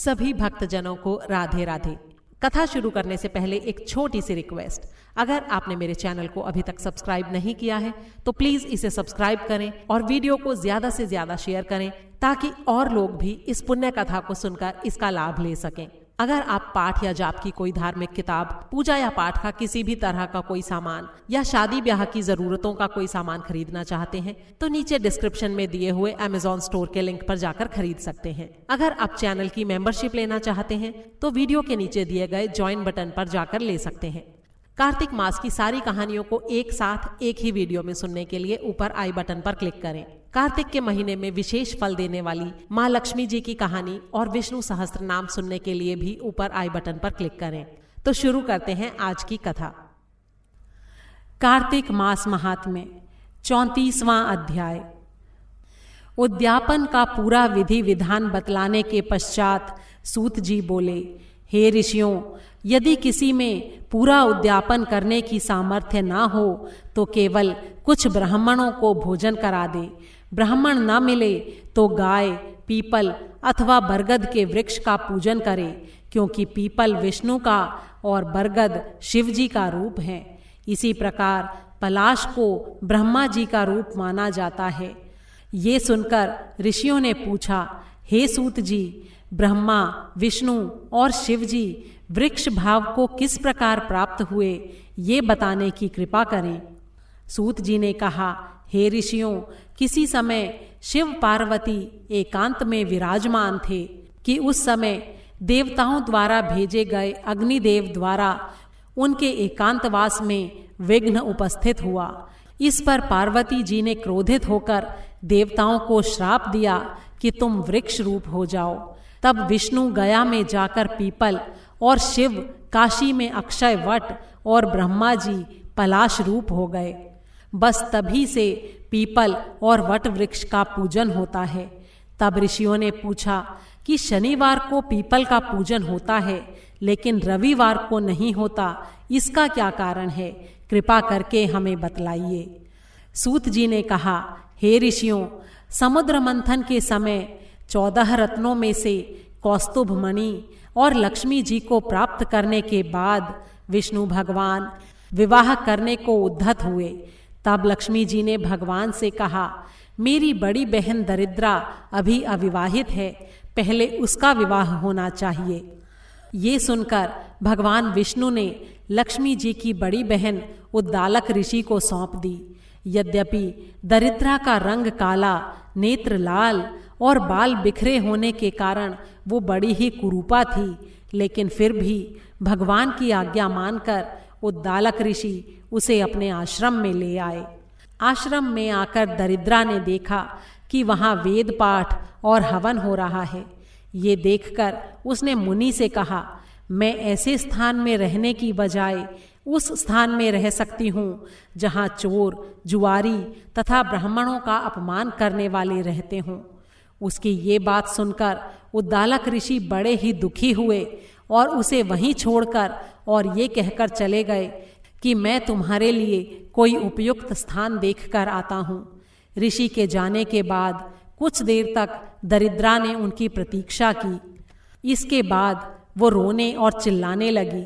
सभी भक्तजनों को राधे राधे। कथा शुरू करने से पहले एक छोटी सी रिक्वेस्ट, अगर आपने मेरे चैनल को अभी तक सब्सक्राइब नहीं किया है तो प्लीज इसे सब्सक्राइब करें और वीडियो को ज्यादा से ज्यादा शेयर करें ताकि और लोग भी इस पुण्य कथा को सुनकर इसका लाभ ले सकें। अगर आप पाठ या जाप की कोई धार्मिक किताब, पूजा या पाठ का किसी भी तरह का कोई सामान या शादी ब्याह की जरूरतों का कोई सामान खरीदना चाहते हैं तो नीचे डिस्क्रिप्शन में दिए हुए अमेज़न स्टोर के लिंक पर जाकर खरीद सकते हैं। अगर आप चैनल की मेंबरशिप लेना चाहते हैं तो वीडियो के नीचे दिए गए ज्वाइन बटन पर जाकर ले सकते हैं। कार्तिक मास की सारी कहानियों को एक साथ एक ही वीडियो में सुनने के लिए ऊपर आई बटन पर क्लिक करें। कार्तिक के महीने में विशेष फल देने वाली माँ लक्ष्मी जी की कहानी और विष्णु सहस्त्र नाम सुनने के लिए भी ऊपर आई बटन पर क्लिक करें। तो शुरू करते हैं आज की कथा। कार्तिक मास महात्म्य 34वां अध्याय। उद्यापन का पूरा विधि विधान बतलाने के पश्चात सूत जी बोले, हे ऋषियों, यदि किसी में पूरा उद्यापन करने की सामर्थ्य ना हो तो केवल कुछ ब्राह्मणों को भोजन करा दे। ब्राह्मण न मिले तो गाय, पीपल अथवा बरगद के वृक्ष का पूजन करे, क्योंकि पीपल विष्णु का और बरगद शिव जी का रूप है। इसी प्रकार पलाश को ब्रह्मा जी का रूप माना जाता है। ये सुनकर ऋषियों ने पूछा, हे सूत जी, ब्रह्मा, विष्णु और शिव जी वृक्ष भाव को किस प्रकार प्राप्त हुए, ये बताने की कृपा करें। सूत जी ने कहा, हे ऋषियों, किसी समय शिव पार्वती एकांत में विराजमान थे कि उस समय देवताओं द्वारा भेजे गए अग्निदेव द्वारा उनके एकांतवास में विघ्न उपस्थित हुआ। इस पर पार्वती जी ने क्रोधित होकर देवताओं को श्राप दिया कि तुम वृक्ष रूप हो जाओ। तब विष्णु गया में जाकर पीपल और शिव काशी में अक्षय वट और ब्रह्मा जी पलाश रूप हो गए। बस तभी से पीपल और वट वृक्ष का पूजन होता है। तब ऋषियों ने पूछा कि शनिवार को पीपल का पूजन होता है लेकिन रविवार को नहीं होता, इसका क्या कारण है? कृपा करके हमें बतलाइए। सूत जी ने कहा, हे ऋषियों, समुद्र मंथन के समय 14 रत्नों में से कौस्तुभ मणि और लक्ष्मी जी को प्राप्त करने के बाद विष्णु भगवान विवाह करने को उद्धत हुए। तब लक्ष्मी जी ने भगवान से कहा, मेरी बड़ी बहन दरिद्रा अभी अविवाहित है, पहले उसका विवाह होना चाहिए। ये सुनकर भगवान विष्णु ने लक्ष्मी जी की बड़ी बहन उद्दालक ऋषि को सौंप दी। यद्यपि दरिद्रा का रंग काला, नेत्र लाल और बाल बिखरे होने के कारण वो बड़ी ही कुरूपा थी, लेकिन फिर भी भगवान की आज्ञा मानकर उद्दालक ऋषि उसे अपने आश्रम में ले आए। आश्रम में आकर दरिद्रा ने देखा कि वहाँ वेद पाठ और हवन हो रहा है। ये देखकर उसने मुनि से कहा, मैं ऐसे स्थान में रहने की बजाय उस स्थान में रह सकती हूँ जहाँ चोर, जुआरी तथा ब्राह्मणों का अपमान करने वाले रहते हों। उसकी ये बात सुनकर उद्दालक ऋषि बड़े ही दुखी हुए और उसे वहीं छोड़कर और ये कहकर चले गए कि मैं तुम्हारे लिए कोई उपयुक्त स्थान देखकर आता हूँ। ऋषि के जाने के बाद कुछ देर तक दरिद्रा ने उनकी प्रतीक्षा की। इसके बाद वो रोने और चिल्लाने लगी।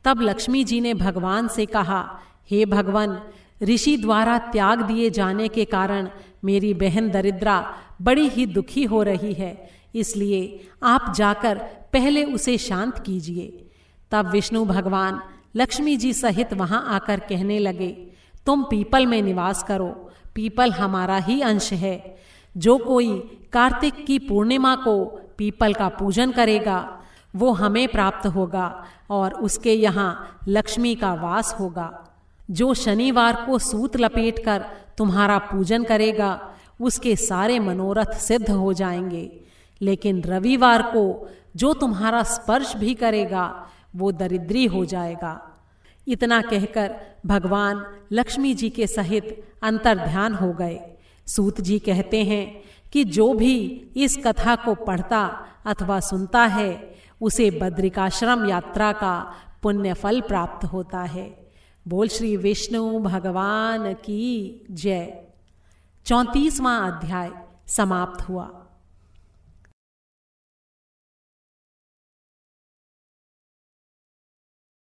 तब लक्ष्मी जी ने भगवान से कहा, हे भगवान, ऋषि द्वारा त्याग दिए जाने के कारण मेरी बहन दरिद्रा बड़ी ही दुखी हो रही है, इसलिए आप जाकर पहले उसे शांत कीजिए। तब विष्णु भगवान लक्ष्मी जी सहित वहां आकर कहने लगे, तुम पीपल में निवास करो, पीपल हमारा ही अंश है। जो कोई कार्तिक की पूर्णिमा को पीपल का पूजन करेगा वो हमें प्राप्त होगा और उसके यहाँ लक्ष्मी का वास होगा। जो शनिवार को सूत लपेटकर तुम्हारा पूजन करेगा उसके सारे मनोरथ सिद्ध हो जाएंगे, लेकिन रविवार को जो तुम्हारा स्पर्श भी करेगा वो दरिद्री हो जाएगा। इतना कहकर भगवान लक्ष्मी जी के सहित अंतर्ध्यान हो गए। सूत जी कहते हैं कि जो भी इस कथा को पढ़ता अथवा सुनता है उसे बद्रिकाश्रम यात्रा का पुण्य फल प्राप्त होता है। बोल श्री विष्णु भगवान की जय। 34वां अध्याय समाप्त हुआ।